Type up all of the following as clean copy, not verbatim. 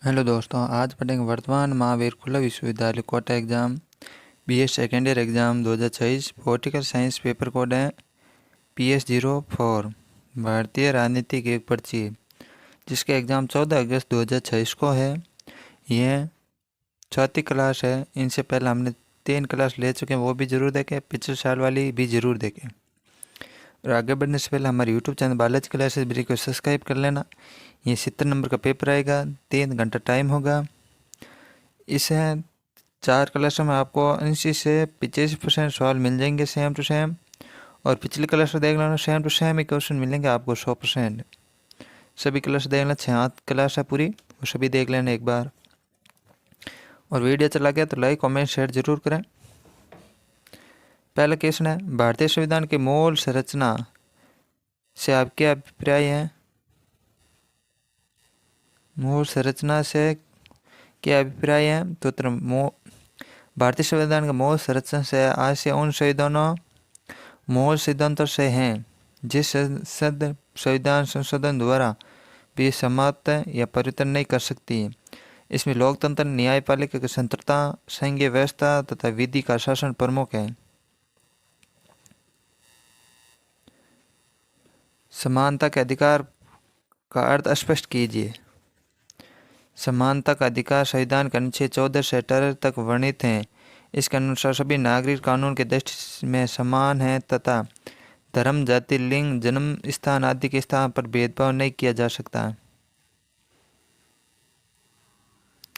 Hello दोस्तों, आज पढ़ेंगे वर्तमान महावीर खुला विश्वविद्यालय Kota exam BA second year exam 2026 political science paper code है PS04। भारतीय राजनीति की एक पर्ची जिसके एग्ज़ाम 14 अगस्त 2026 को है। यह चौथी क्लास है। इनसे पहले हमने 3 क्लास ले चुके हैं, वो भी ज़रूर देखें, पिछले साल वाली भी ज़रूर देखें। और आगे बढ़ने से पहले हमारे यूट्यूब चैनल बालाजी क्लासेस ब्री को सब्सक्राइब कर लेना। ये 70 नंबर का पेपर आएगा, 3 घंटा टाइम होगा। इसे 4 क्लासों में आपको 80 से 85% सवाल मिल जाएंगे सेम टू सेम, और पिछली क्लास में देख लेना सेम टू सेम ही क्वेश्चन मिलेंगे आपको 100%। सभी क्लास देख लेना, 6 क्लास है पूरी, वो सभी देख लेना एक बार। और वीडियो चला गया तो लाइक कमेंट शेयर जरूर करें। पहला क्वेश्चन है, भारतीय संविधान की मूल संरचना से आपके अभिप्राय हैं? मूल संरचना से क्या अभिप्राय है? तो भारतीय संविधान का मूल संरचना से आज से उन मूल सिद्धांतों से हैं जिस संविधान संशोधन द्वारा भी समाप्त या परिवर्तन नहीं कर सकती है। इसमें लोकतंत्र, न्यायपालिका की स्वतंत्रता, संघीय व्यवस्था तथा विधि का शासन प्रमुख है। समानता के अधिकार का अर्थ स्पष्ट कीजिए। समानता का अधिकार संविधान के अनुच्छेद 14 से 18 तक वर्णित हैं। इसके अनुसार सभी नागरिक कानून के दृष्टि में समान हैं तथा धर्म, जाति, लिंग, जन्म स्थान आदि के स्थान पर भेदभाव नहीं किया जा सकता।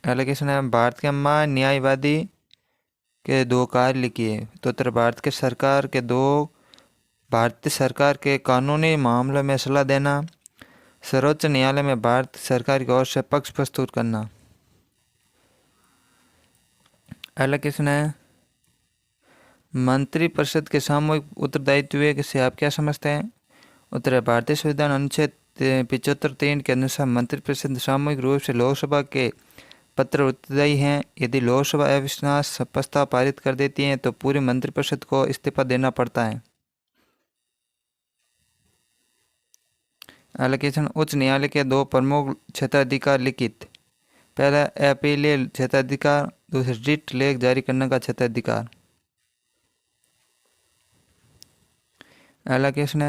एलोकेशन है, भारत के महान न्यायवादी के 2 कार्य लिखिए। तो उत्तर, भारतीय सरकार के कानूनी मामलों में सलाह देना, सर्वोच्च न्यायालय में भारत सरकार की ओर से पक्ष प्रस्तुत करना। एलोकेशन है, मंत्रिपरिषद के सामूहिक उत्तरदायित्व से आप क्या समझते हैं? उत्तर है, भारतीय संविधान अनुच्छेद 75(3) के अनुसार मंत्रिपरिषद सामूहिक रूप से लोकसभा के पत्र उत्तरदायी हैं। यदि लोकसभा अविश्वास प्रस्ताव पारित कर देती है तो पूरी मंत्रिपरिषद को इस्तीफा देना पड़ता है। एलोकेशन, उच्च न्यायालय के 2 प्रमुख क्षेत्राधिकार लिखित। पहला अपीलीय क्षेत्राधिकार, दूसरा रिट लेख जारी करने का क्षेत्राधिकार। एलोकेशन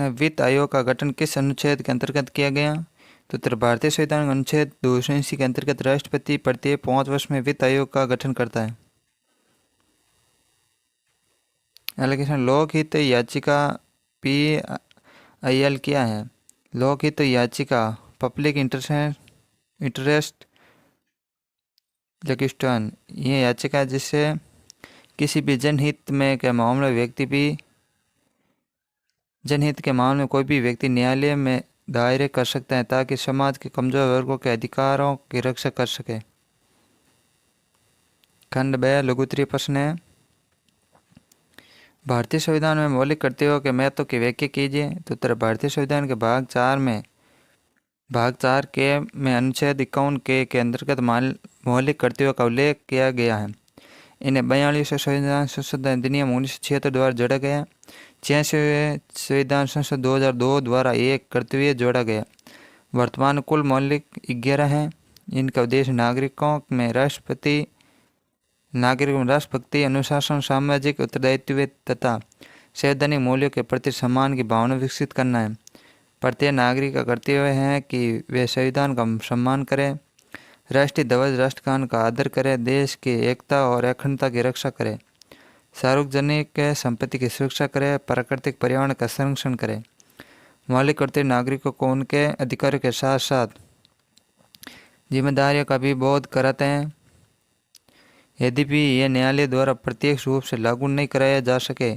है, वित्त आयोग का गठन किस अनुच्छेद के अंतर्गत किया गया? तो उत्तर, भारतीय संविधान अनुच्छेद 280 के अंतर्गत राष्ट्रपति प्रत्येक 5 वर्ष में वित्त आयोग का गठन करता है। एलोकेशन, लोकहित याचिका PIL क्या है? लोकहित याचिका पब्लिक इंटरेस्ट लिटिगेशन, यह याचिका है जिससे किसी भी जनहित के मामले में कोई भी व्यक्ति न्यायालय में दायर कर सकता है ताकि समाज के कमजोर वर्गों के अधिकारों की रक्षा कर सके। खंड 2 लघुत्तरीय प्रश्न है, भारतीय संविधान में मौलिक कर्तव्यों के महत्व की व्याख्या कीजिए। तो उत्तर, भारतीय संविधान के भाग 4 के में अनुच्छेद 51 के अंतर्गत मौलिक कर्तव्यों का उल्लेख किया गया है। इन्हें 42वें संविधान संशोधन अधिनियम 1976 द्वारा जोड़ा गया। 86वें संविधान संशोधन 2002 द्वारा एक कर्तव्य जोड़ा गया। वर्तमान कुल मौलिक 11 हैं। इनका उद्देश्य नागरिकों में राष्ट्रभक्ति, अनुशासन, सामाजिक उत्तरदायित्व तथा संवैधानिक मूल्यों के प्रति सम्मान की भावना विकसित करना है। प्रत्येक नागरिक का कर्तव्य है कि वे संविधान का सम्मान करें, राष्ट्रीय ध्वज, राष्ट्रगान का आदर करें, देश की एकता और अखंडता की रक्षा करें, सार्वजनिक संपत्ति की सुरक्षा करें, प्राकृतिक पर्यावरण का संरक्षण करें। मौलिक कर्तव्य नागरिकों को उनके अधिकारों के साथ साथ जिम्मेदारियों का भी बोध कराते हैं। यद्यपि यह न्यायालय द्वारा प्रत्यक्ष रूप से लागू नहीं कराया जा सके,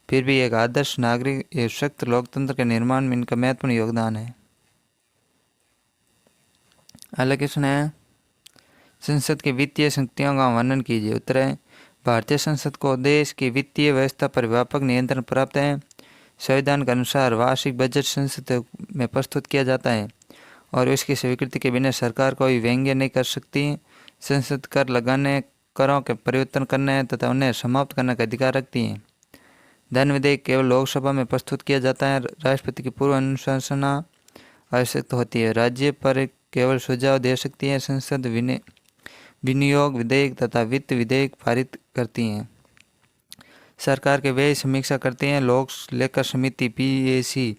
फिर भी एक आदर्श नागरिक एवं सशक्त लोकतंत्र के निर्माण में इनका महत्वपूर्ण योगदान है। एलोकेशन है, संसद की वित्तीय शक्तियों का वर्णन कीजिए। उत्तर है, भारतीय संसद को देश की वित्तीय व्यवस्था पर व्यापक नियंत्रण प्राप्त है। संविधान के अनुसार वार्षिक बजट संसद में प्रस्तुत किया जाता है और इसकी स्वीकृति के बिना सरकार कोई व्यंग्य नहीं कर सकती। संसद कर लगाने, करों के परिवर्तन करने तथा उन्हें समाप्त करने का अधिकार रखती है। धन विधेयक केवल लोकसभा में प्रस्तुत किया जाता है। राष्ट्रपति की पूर्व अनुशंसा आवश्यकता होती है। राज्य पर केवल सुझाव दे सकती है। संसद विनियोग विधेयक तथा वित्त विधेयक पारित करती हैं। सरकार के व्यय समीक्षा करती हैं। लोक लेखा समिति पीएसी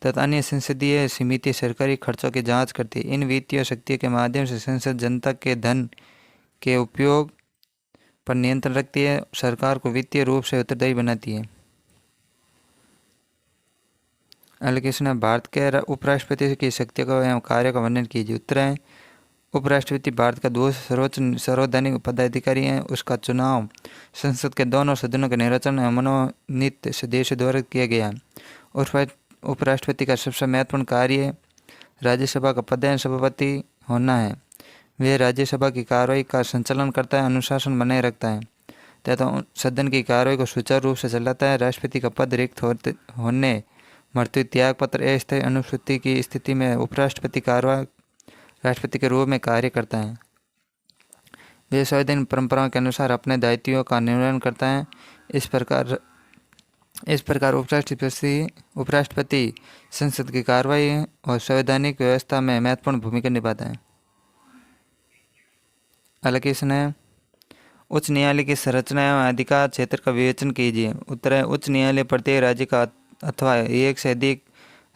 तथा अन्य संसदीय समिति सरकारी खर्चों की जांच करती है। इन वित्तीय शक्तियों के माध्यम से संसद जनता के धन के उपयोग पर नियंत्रण रखती है। सरकार को वित्तीय रूप से उत्तरदायी बनाती है। एलोकेशन है। भारत के उपराष्ट्रपति की शक्तियों का एवं कार्य का वर्णन कीजिए। उत्तर है उपराष्ट्रपति भारत का दूसरा सर्वोच्च सर्वोधिक पदाधिकारी है। उसका चुनाव संसद के दोनों सदनों के निर्वाचन एवं मनोनीत सदस्यों द्वारा किया गया। उपराष्ट्रपति का सबसे महत्वपूर्ण कार्य राज्यसभा का प्रधान सभापति होना है। वह राज्यसभा की कार्रवाई का संचालन करता है, अनुशासन बनाए रखता है तथा सदन की कार्रवाई को सुचारू रूप से चलाता है। राष्ट्रपति का पद रिक्त होने मृत्यु त्याग पत्र अस्थायी अनुपस्थिति की स्थिति में उपराष्ट्रपति कार्यवाहक राष्ट्रपति के रूप में कार्य करता है। वे संवैधानिक परंपराओं के अनुसार अपने दायित्वों का निर्वहन करता है। इस प्रकार उपराष्ट्रपति संसद की कार्रवाई और संवैधानिक व्यवस्था में महत्वपूर्ण भूमिका निभाता है। एलोकेशन है। उच्च न्यायालय की संरचना एवं अधिकार क्षेत्र का विवेचन कीजिए। उत्तर है उच्च न्यायालय प्रत्येक राज्य का अथवा एक से अधिक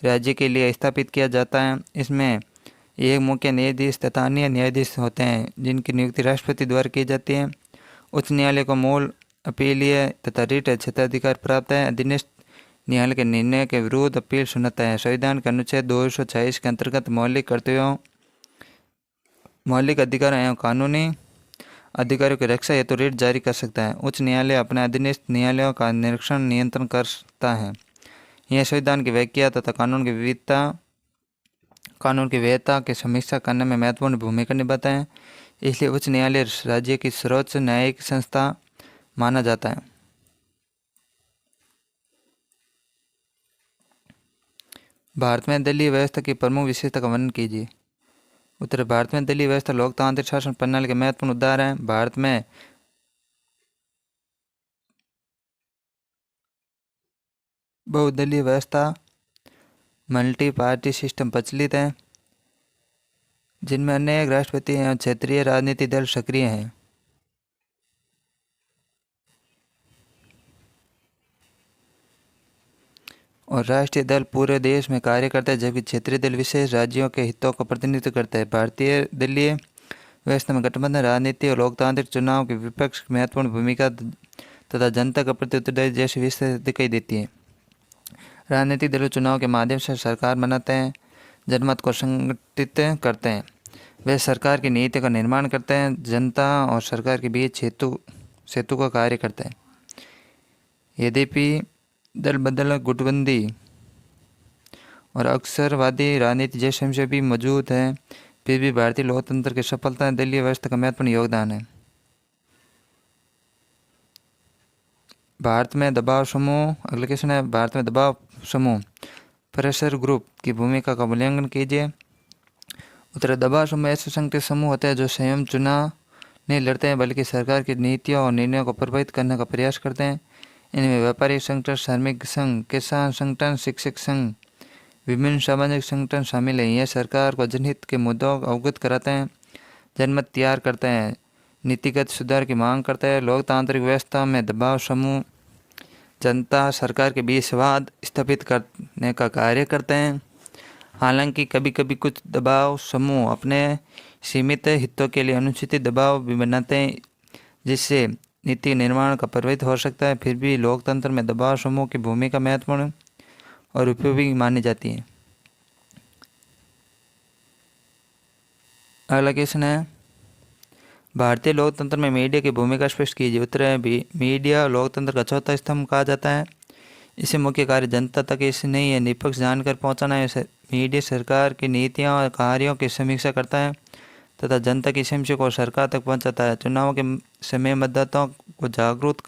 राज्य के लिए स्थापित किया जाता है। इसमें एक मुख्य न्यायाधीश तथा अन्य न्यायाधीश होते हैं जिनकी नियुक्ति राष्ट्रपति द्वारा की जाती है। उच्च न्यायालय को मूल अपीलीय तथा रिट क्षेत्राधिकार प्राप्त है। अधीनस्थ न्यायालय के निर्णय के विरुद्ध अपील सुनता है। संविधान के अनुच्छेद 226 के अंतर्गत मौलिक कर्तव्यों मौलिक अधिकारों एवं कानूनी अधिकारियों की रक्षा हेतु रिट जारी कर सकता है। उच्च न्यायालय अपने अधीनस्थ न्यायालयों का निरीक्षण नियंत्रण करता है। यह संविधान की व्याख्या तथा कानून की वैधता की समीक्षा करने में महत्वपूर्ण भूमिका निभाता है। इसलिए उच्च न्यायालय राज्य की सर्वोच्च न्यायिक संस्था माना जाता है। भारत में दलीय व्यवस्था की प्रमुख विशेषता का वर्णन कीजिए। उत्तर भारत में दलीय व्यवस्था लोकतांत्रिक शासन प्रणाली के महत्वपूर्ण उदाहरण है। भारत में बहुदलीय व्यवस्था मल्टी पार्टी सिस्टम प्रचलित है जिनमें अनेक राष्ट्रपति एवं क्षेत्रीय राजनीतिक दल सक्रिय हैं। और राष्ट्रीय दल पूरे देश में कार्य करता है जबकि क्षेत्रीय दल विशेष राज्यों के हितों का प्रतिनिधित्व करता है। भारतीय दलीय व्यवस्था में गठबंधन राजनीति और लोकतांत्रिक चुनाव की विपक्ष महत्वपूर्ण भूमिका तथा जनता का प्रति उत्तरदायित्व जैसी विशेषता दिखाई देती है। राजनीतिक दलों चुनाव के माध्यम से सरकार बनाते हैं, जनमत को संगठित करते हैं। वे सरकार की नीति का निर्माण करते हैं, जनता और सरकार के बीच सेतु का कार्य करते हैं। यद्यपि दल बदल गुटबंदी और अक्सरवादी राजनीति जैसे अंश भी मौजूद है, फिर भी भारतीय लोकतंत्र की सफलता दलीय व्यवस्था का महत्वपूर्ण योगदान है। भारत में दबाव समूह अगला क्वेश्चन है। भारत में दबाव समूह प्रेशर ग्रुप की भूमिका का मूल्यांकन कीजिए। उत्तर दबाव समूह ऐसे संगठित समूह होते हैं जो स्वयं चुनाव नहीं लड़ते हैं बल्कि सरकार की नीतियों और निर्णयों को प्रभावित करने का प्रयास करते हैं। इनमें व्यापारिक संगठन, श्रमिक संघ, किसान संगठन, शिक्षक संघ, विभिन्न सामाजिक संगठन शामिल हैं। यह सरकार को जनहित के मुद्दों को अवगत कराते हैं, जनमत तैयार करते हैं, नीतिगत सुधार की मांग करते हैं। लोकतांत्रिक व्यवस्था में दबाव समूह जनता सरकार के बीच संवाद स्थापित करने का कार्य करते हैं। हालांकि कभी कभी कुछ दबाव समूह अपने सीमित हितों के लिए अनुचित दबाव भी बनाते हैं जिससे नीति निर्माण का प्रभावित हो सकता है। फिर भी लोकतंत्र में दबाव समूह की भूमिका महत्वपूर्ण और उपयोगी मानी जाती है। अगला क्वेश्चन है भारतीय लोकतंत्र में मीडिया की भूमिका स्पष्ट कीजिए। उत्तर है मीडिया लोकतंत्र का चौथा स्तंभ कहा जाता है। इसे मुख्य कार्य जनता तक इसे नहीं है निष्पक्ष जानकर पहुंचाना है। मीडिया सरकार की नीतियों और कार्यों की समीक्षा करता है तथा जनता की समस्या को सरकार तक पहुंचाता है। चुनाव के समय मतदाताओं को जागरूक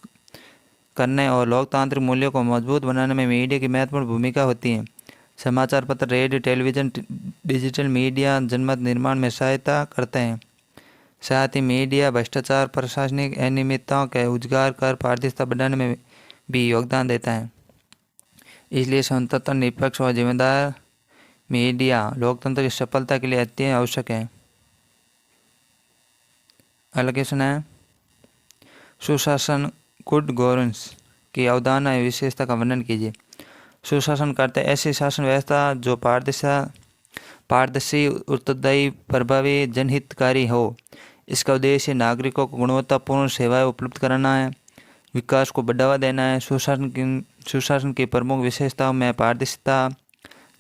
करने और लोकतांत्रिक मूल्यों को मजबूत बनाने में मीडिया की महत्वपूर्ण भूमिका होती है। समाचार पत्र, रेडियो, टेलीविज़न, डिजिटल मीडिया जनमत निर्माण में सहायता करते हैं। साथ ही मीडिया भ्रष्टाचार, प्रशासनिक अनियमितताओं के उजागर कर पारदर्शिता बढ़ाने में भी योगदान देता है। इसलिए स्वतंत्र, निष्पक्ष और जिम्मेदार मीडिया लोकतंत्र की सफलता के लिए अत्यंत आवश्यक है। अगला क्वेश्चन है, सुशासन गुड गवर्नेंस की अवधारणा या विशेषता का वर्णन कीजिए। सुशासन करते ऐसी शासन व्यवस्था जो पारदर्शी, उत्तरदायी, प्रभावी, जनहितकारी हो। इसका उद्देश्य नागरिकों को गुणवत्तापूर्ण सेवाएं उपलब्ध कराना है, विकास को बढ़ावा देना है। सुशासन की प्रमुख विशेषताओं में पारदर्शिता,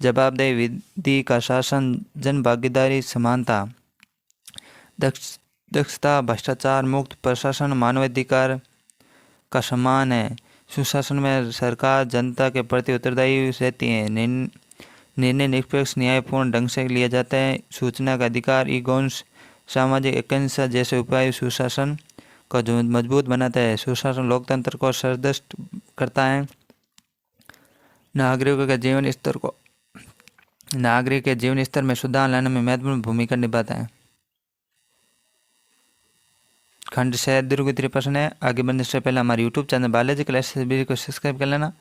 जवाबदेही, विधि का शासन, जन भागीदारी, समानता, दक्षता, भ्रष्टाचार मुक्त प्रशासन, मानवाधिकार का सम्मान है। सुशासन में सरकार जनता के प्रति उत्तरदायी रहती है। निर्णय निष्पक्ष, न्यायपूर्ण ढंग से लिया जाता है। सूचना का अधिकार, ई गवर्नेंस, सामाजिक एकांकता जैसे उपाय सुशासन को जो मजबूत बनाता है। सुशासन लोकतंत्र को सशक्त करता है। नागरिकों के जीवन स्तर में सुधार लाने में महत्वपूर्ण भूमिका निभाता है। खंड से दीर्घ प्रश्न है। आगे बढ़ने से पहले हमारे यूट्यूब चैनल बायोलॉजी क्लासेस को सब्सक्राइब कर लेना।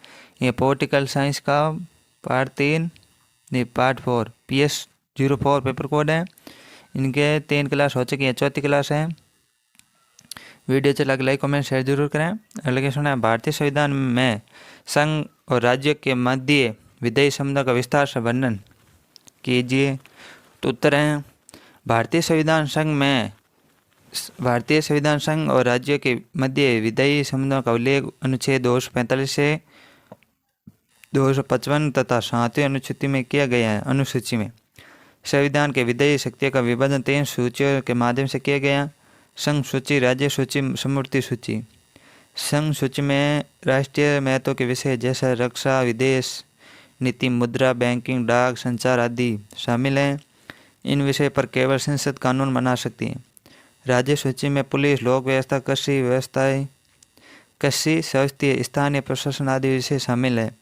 ये पॉलिटिकल साइंस का पार्ट 4 PS04 पेपर कोड है। इनके 3 क्लास हो चुकी है, 4थी क्लास है। वीडियो अच्छा लगे लाइक कमेंट शेयर जरूर करें। अगला क्वेश्चन है, भारतीय संविधान में संघ और राज्य के मध्य विधायी संबंधों का विस्तार से वर्णन कीजिए। तो उत्तर है, भारतीय संविधान संघ और राज्य के मध्य विधायी संबंधों का उल्लेख अनुच्छेद 245 से 255 तथा 7वें अनुसूची में किया गया है। अनुसूची में संविधान के विधायी शक्तियों का विभाजन 3 सूचियों के माध्यम से किया गया। संघ सूची, राज्य सूची, समवर्ती सूची। संघ सूची में राष्ट्रीय महत्व के विषय जैसे रक्षा, विदेश नीति, मुद्रा, बैंकिंग, डाक, संचार आदि शामिल हैं। इन विषय पर केवल संसद कानून बना सकती है। राज्य सूची में पुलिस, लोक व्यवस्था, कृषि, स्वास्थ्य, स्थानीय प्रशासन आदि विषय शामिल है।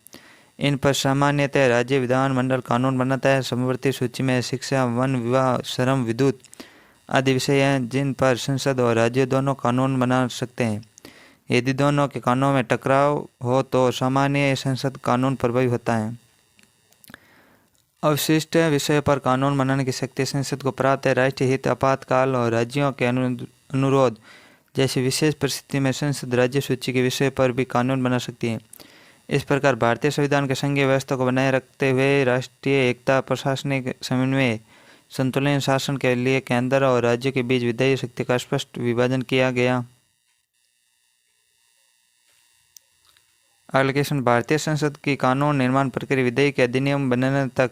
इन पर सामान्यतः राज्य विधानमंडल कानून बनाता है। समवर्ती सूची में शिक्षा, वन, विवाह, श्रम, विद्युत आदि विषय हैं जिन पर संसद और राज्य दोनों कानून बना सकते हैं। यदि दोनों के कानूनों में टकराव हो तो सामान्य संसद कानून प्रभावी होता है। अवशिष्ट विषय पर कानून बनाने की शक्ति संसद को प्राप्त है। राष्ट्रीय हित, आपातकाल और राज्यों के अनुरोध जैसी विशेष परिस्थिति में संसद राज्य सूची के विषय पर भी कानून बना सकती है। इस प्रकार भारतीय संविधान के संघीय व्यवस्था को बनाए रखते हुए राष्ट्रीय एकता, प्रशासनिक समन्वय, संतुलित शासन के लिए केंद्र और राज्य के बीच विधायी शक्ति का स्पष्ट विभाजन किया गया। अगला क्वेश्चन, भारतीय संसद की कानून निर्माण प्रक्रिया विधेयक के अधिनियम बनने तक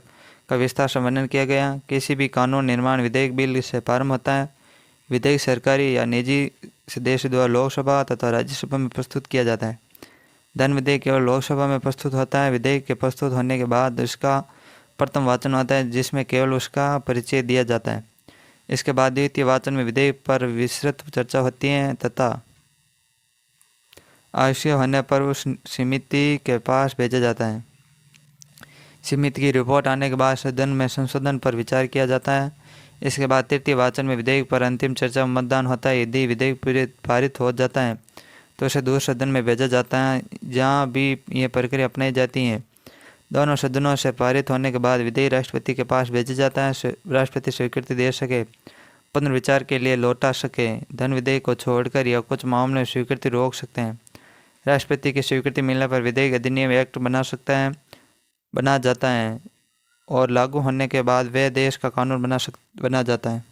का विस्तार से वर्णन किया गया। किसी भी कानून निर्माण विधेयक बिल से प्रारंभ होता है। विधेयक सरकारी या निजी सदस्य द्वारा लोकसभा तथा राज्यसभा में प्रस्तुत किया जाता है। धन विधेयक केवल लोकसभा में प्रस्तुत होता है। विधेयक के प्रस्तुत होने के बाद उसका प्रथम वाचन होता है जिसमें केवल उसका परिचय दिया जाता है। इसके बाद द्वितीय वाचन में विधेयक पर विस्तृत चर्चा होती है तथा आवश्यक होने पर उस समिति के पास भेजा जाता है। समिति की रिपोर्ट आने के बाद सदन में संशोधन पर विचार किया जाता है। इसके बाद तृतीय वाचन में विधेयक पर अंतिम चर्चा मतदान होता है। यदि विधेयक पारित हो जाता है तो उसे दूसरे सदन में भेजा जाता है जहाँ भी ये प्रक्रिया अपनाई जाती है। दोनों सदनों से पारित होने के बाद विधेयक राष्ट्रपति के पास भेजा जाता है। राष्ट्रपति स्वीकृति दे सके, पुनर्विचार के लिए लौटा सके। धन विधेयक को छोड़कर या कुछ मामलों में स्वीकृति रोक सकते हैं। राष्ट्रपति की स्वीकृति मिलने पर विधेयक अधिनियम एक्ट बना जाता है और लागू होने के बाद वह देश का कानून बना जाता है।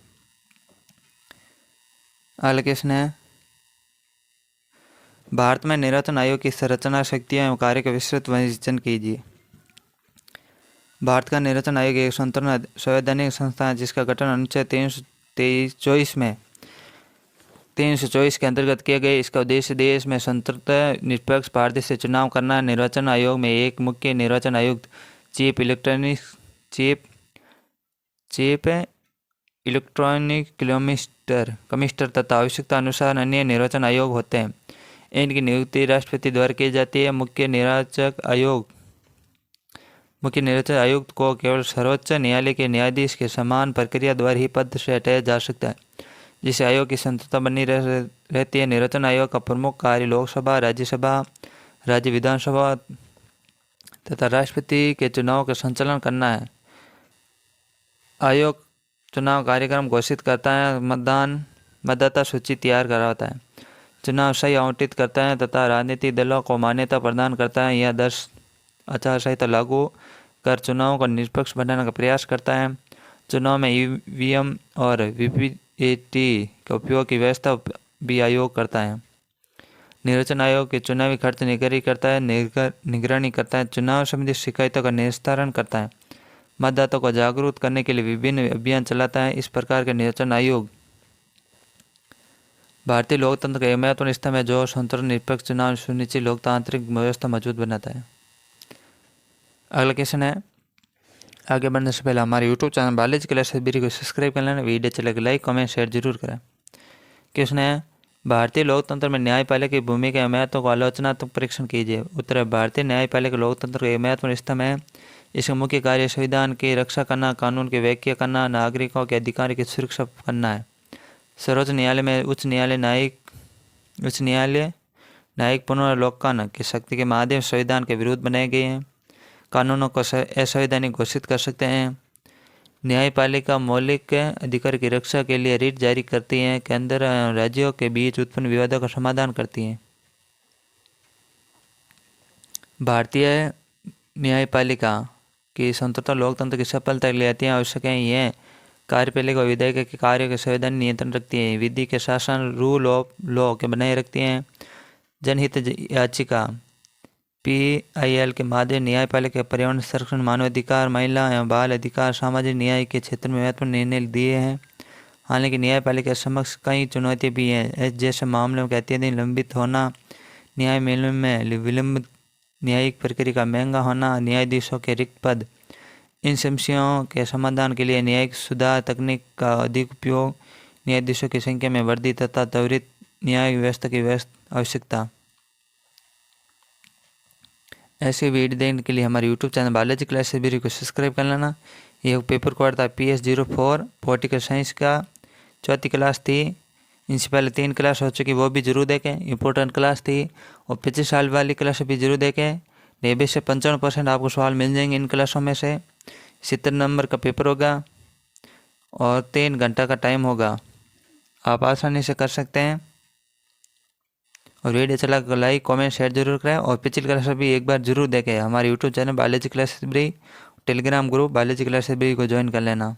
अगला क्वेश्चन है, भारत में निर्वाचन आयोग की संरचना, शक्तियाँ एवं कार्य का विस्तृत वर्णन कीजिए। भारत का निर्वाचन आयोग एक स्वतंत्र संवैधानिक संस्था है जिसका गठन अनुच्छेद 324 के अंतर्गत किया गया। इसका उद्देश्य देश में स्वतंत्र, निष्पक्ष, पारदर्शी चुनाव करना है। निर्वाचन आयोग में एक मुख्य निर्वाचन आयुक्त, चीफ इलेक्ट्रॉनिक कमिश्नर तथा आवश्यकता अनुसार अन्य निर्वाचन आयोग होते हैं। इनकी नियुक्ति राष्ट्रपति द्वारा की जाती है। मुख्य निर्वाचन आयुक्त को केवल सर्वोच्च न्यायालय के न्यायाधीश के समान प्रक्रिया द्वारा ही पद से हटाया जा सकता है, जिससे आयोग की संतुष्टता बनी रहती है। निर्वाचन आयोग का प्रमुख कार्य लोकसभा, राज्यसभा, राज्य विधानसभा तथा राष्ट्रपति के चुनाव का संचालन करना है। आयोग चुनाव कार्यक्रम घोषित करता है, मतदाता सूची तैयार कराता है, चुनाव सही आवंटित करता है तथा राजनीतिक दलों को मान्यता प्रदान करता है। यह आदर्श आचार संहिता लागू कर चुनाव को निष्पक्ष बनाने का प्रयास करता है। चुनाव में ईवीएम और वीवीपैट के उपयोग की व्यवस्था भी आयोग करता है। निर्वाचन आयोग के चुनावी खर्च निगरानी करता है, चुनाव संबंधी शिकायतों का निस्तारण करता है, मतदाताओं को जागरूक करने के लिए विभिन्न अभियान चलाता है। इस प्रकार के निर्वाचन आयोग भारतीय लोकतंत्र का महत्वपूर्ण स्तंभ है, जो स्वतंत्र निष्पक्ष चुनाव सुनिश्चित लोकतांत्रिक व्यवस्था मजबूत बनाता है। अगला क्वेश्चन है, आगे बढ़ने से पहले हमारे YouTube channel Balaji classes BD को सब्सक्राइब कर लेना, वीडियो अच्छे लगे लाइक कमेंट शेयर जरूर करें। क्वेश्चन है, भारतीय लोकतंत्र में न्यायपालिका की भूमिका के महत्व को आलोचनात्मक परीक्षण कीजिए। उत्तर है, भारतीय न्यायपालिका लोकतंत्र का एक महत्वपूर्ण स्तंभ है। इसका मुख्य कार्य संविधान की रक्षा करना, कानून की व्याख्या करना, नागरिकों के अधिकार की सुरक्षा करना है। सर्वोच्च न्यायालय में उच्च न्यायालय न्यायिक पुनर्वलोकन की शक्ति के माध्यम से संविधान के विरुद्ध बनाए गए हैं, कानूनों को असंवैधानिक घोषित कर सकते हैं। न्यायपालिका मौलिक अधिकार की रक्षा के लिए रिट जारी करती है, केंद्र और राज्यों के बीच उत्पन्न विवादों का समाधान करती है। भारतीय न्यायपालिका की स्वतंत्रता लोकतंत्र की सफलता के लिए अति आवश्यक है। यह कार्यपालिका और विधायिका के कार्यों के संवैधानिक नियंत्रण रखती है, विधि के शासन रूल ऑफ लॉ के बनाए रखती हैं। जनहित याचिका PIL के माध्यम न्यायपालिका पर्यावरण संरक्षण, मानवाधिकार, महिला एवं बाल अधिकार, सामाजिक न्याय के क्षेत्र में महत्वपूर्ण निर्णय दिए हैं। हालांकि न्यायपालिका समक्ष कई चुनौतियां भी हैं, जैसे मामलों के अत्यधिक लंबित होना, न्याय मिलने में विलंब, न्यायिक प्रक्रिया का महंगा होना, न्यायाधीशों के रिक्त पद। इन समस्याओं के समाधान के लिए न्यायिक सुधार तकनीक का अधिक उपयोग, न्यायाधीशों की संख्या में वृद्धि तथा त्वरित न्याय व्यवस्था की आवश्यकता। ऐसे वीडियो देखने के लिए हमारे YouTube channel Balaji classes BD को सब्सक्राइब कर लेना। यह पेपर कोड था PS04 पॉलिटिकल साइंस का, 4th क्लास थी। इनसे पहले 3 क्लास हो चुकी, वो भी जरूर देखें, इंपॉर्टेंट क्लास थी। और 25 साल वाली क्लास भी जरूर देखें। 90 से 95% आपको सवाल मिल जाएंगे इन क्लासों में से। 70 नंबर का पेपर होगा और 3 घंटा का टाइम होगा, आप आसानी से कर सकते हैं। और वीडियो चला कर लाइक कमेंट शेयर जरूर करें। और पिछली क्लास भी एक बार जरूर देखें। हमारे YouTube channel Balaji classes BD, Telegram group Balaji classes BD को ज्वाइन कर लेना।